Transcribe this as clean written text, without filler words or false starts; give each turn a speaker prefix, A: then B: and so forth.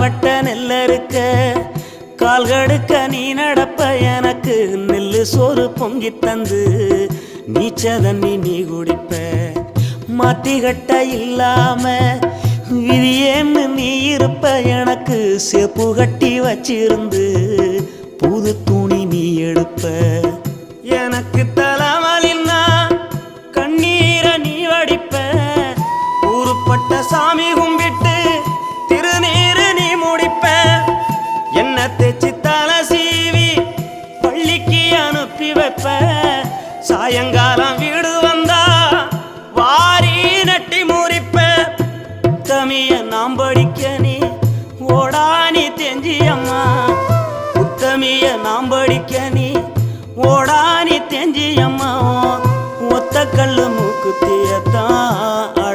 A: வெட்ட நெல்ல இருக்க கால் கடுக்க நீ நடப்ப எனக்கு நெல்லு சோறு பொங்கி தந்து நீச்ச தண்ணி நீ குடிப்ப மாத்தி கட்ட இல்லாம விதியேன்னு நீ இருப்ப எனக்கு சேப்பு கட்டி வச்சிருந்து புது துணி நீ எடுப்ப எனக்கு தலைவலின்னா கண்ணீரை நீ வடிப்ப ஊருப்பட்ட சாமி கும்பிட்டு திருநீரு நீ முடிப்ப என்ன தேச்சி தலை சீவி பள்ளிக்கு அனுப்பி வைப்ப சாயங்காலம் வீடு வந்தா வாரி நட்டி முறிப்ப உத்தமிய நாம் படிக்க நீ ஓடானி தெஞ்சியம்மா உத்தமிய நாம் படிக்க நீ ஓடானி தெஞ்சியம்மா ஒத்த கல்லு மூக்குத்தியத்தான்